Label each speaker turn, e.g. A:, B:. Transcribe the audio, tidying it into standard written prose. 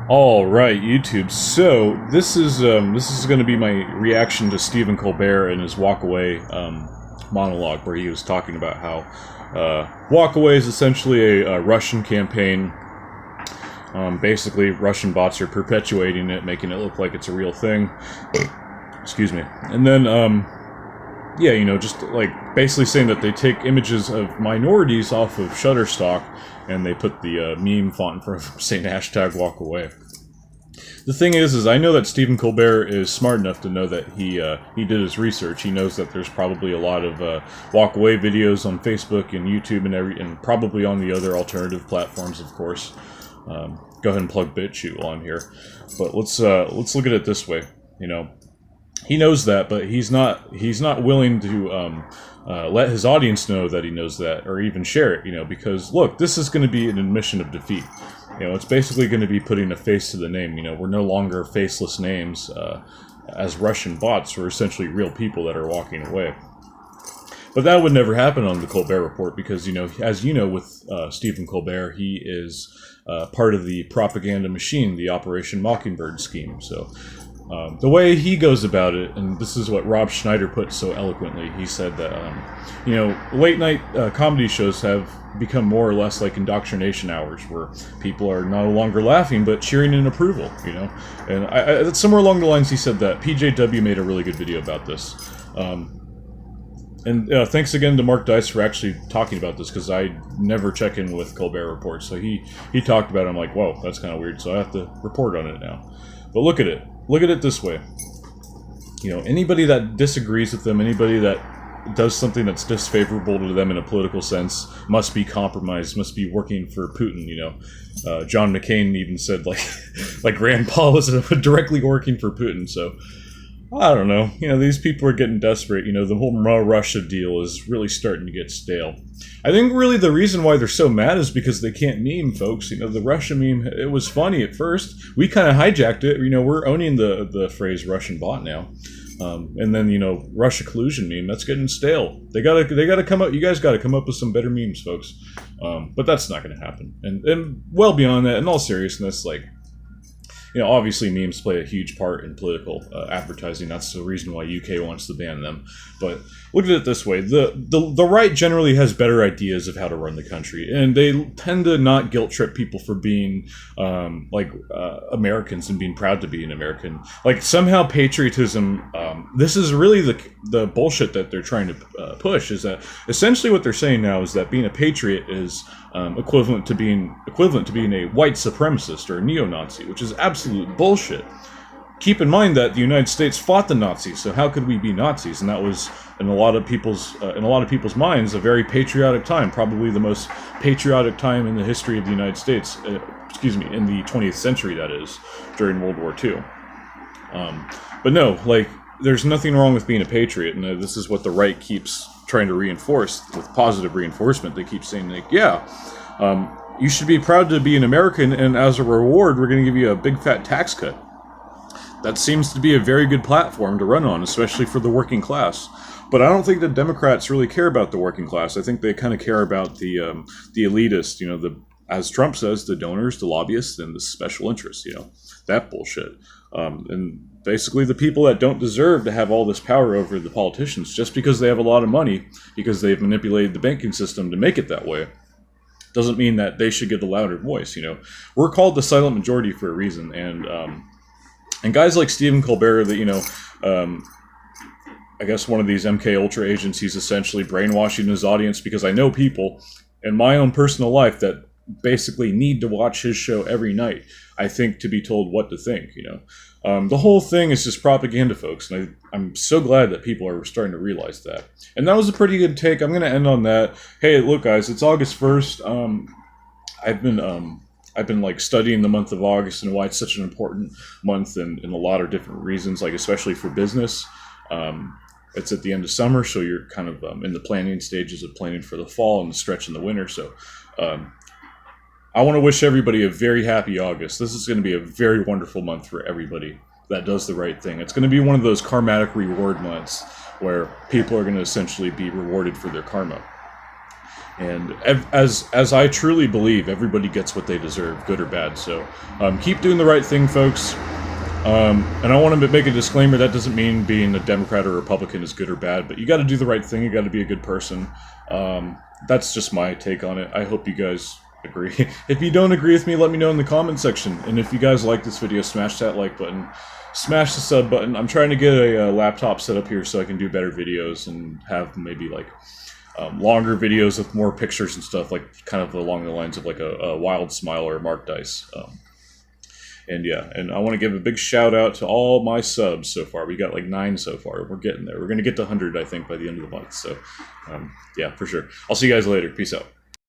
A: All right, YouTube. So this is going to be my reaction to Stephen Colbert and his Walk Away monologue, where he was talking about how Walk Away is essentially a Russian campaign. Basically, Russian bots are perpetuating it, making it look like it's a real thing. Excuse me. And then, yeah, just like basically saying that they take images of minorities off of Shutterstock and they put the meme font in front of saying #WalkAway. The thing is I know that Stephen Colbert is smart enough to know that he did his research. He knows that there's probably a lot of walk away videos on Facebook and YouTube and probably on the other alternative platforms, of course. Go ahead and plug BitChute on here, but let's look at it this way. He knows that, but he's not willing to let his audience know that he knows that, or even share it. Because look, this is going to be an admission of defeat. It's basically going to be putting a face to the name. We're no longer faceless names as Russian bots. We're essentially real people that are walking away. But that would never happen on the Colbert Report because, as you know, with Stephen Colbert, he is part of the propaganda machine, the Operation Mockingbird scheme. So the way he goes about it, and this is what Rob Schneider put so eloquently, he said that, late night comedy shows have become more or less like indoctrination hours where people are no longer laughing but cheering in approval, And I somewhere along the lines he said that PJW made a really good video about this. And thanks again to Mark Dice for actually talking about this, because I never check in with Colbert Report. So he talked about it. I'm like, whoa, that's kind of weird. So I have to report on it now. But look at it. Look at it this way. Anybody that disagrees with them, anybody that does something that's disfavorable to them in a political sense, must be compromised, must be working for Putin. John McCain even said like Rand Paul was directly working for Putin. So I don't know. These people are getting desperate. The whole Russia deal is really starting to get stale. I think really the reason why they're so mad is because they can't meme, folks. The Russia meme, it was funny at first. We kind of hijacked it. We're owning the phrase Russian bot now. And then, Russia collusion meme, that's getting stale. They gotta come up, you guys gotta come up with some better memes, folks. But that's not gonna happen. And well beyond that, in all seriousness, obviously memes play a huge part in political advertising. That's the reason why UK wants to ban them. But look at it this way. The right generally has better ideas of how to run the country. And they tend to not guilt trip people for being Americans and being proud to be an American. Somehow patriotism, this is really the bullshit that they're trying to push, is that essentially what they're saying now is that being a patriot is equivalent to being a white supremacist or a neo-Nazi, which is absolute bullshit. Keep in mind that the United States fought the Nazis, so how could we be Nazis? And that was in a lot of people's minds a very patriotic time, probably the most patriotic time in the history of the United States. In the 20th century, that is, during World War II. But no, there's nothing wrong with being a patriot, and this is what the right keeps trying to reinforce with positive reinforcement. They keep saying, you should be proud to be an American, and as a reward, we're going to give you a big fat tax cut. That seems to be a very good platform to run on, especially for the working class. But I don't think the Democrats really care about the working class. I think they kind of care about the elitists, as Trump says, the donors, the lobbyists, and the special interests, that bullshit. And basically the people that don't deserve to have all this power over the politicians just because they have a lot of money, because they've manipulated the banking system to make it that way, doesn't mean that they should get a louder voice. We're called the silent majority for a reason, and guys like Stephen Colbert, that I guess one of these MK Ultra agents, he's essentially brainwashing his audience, because I know people in my own personal life that basically need to watch his show every night, I think, to be told what to think. The whole thing is just propaganda, folks, and I'm so glad that people are starting to realize that. And that was a pretty good take. I'm going to end on that. Hey, look, guys, it's August 1st. I've been studying the month of August and why it's such an important month, and in a lot of different reasons, especially for business. It's at the end of summer, so you're kind of in the planning stages of planning for the fall and the stretch in the winter. So I want to wish everybody a very happy August. This is going to be a very wonderful month for everybody that does the right thing. It's going to be one of those karmatic reward months where people are going to essentially be rewarded for their karma. And as I truly believe, everybody gets what they deserve, good or bad. So keep doing the right thing, folks. And I want to make a disclaimer, that doesn't mean being a Democrat or Republican is good or bad, but you got to do the right thing, you got to be a good person. That's just my take on it. I hope you guys agree. If you don't agree with me, let me know in the comment section. And if you guys like this video, smash that like button, smash the sub button. I'm trying to get a laptop set up here so I can do better videos and have maybe like longer videos with more pictures and stuff, like kind of along the lines of like a Wild Smile or Mark Dice. And yeah, and I want to give a big shout out to all my subs so far. We got like 9 so far. We're getting there. We're going to get to 100, I think, by the end of the month. So yeah, for sure. I'll see you guys later. Peace out.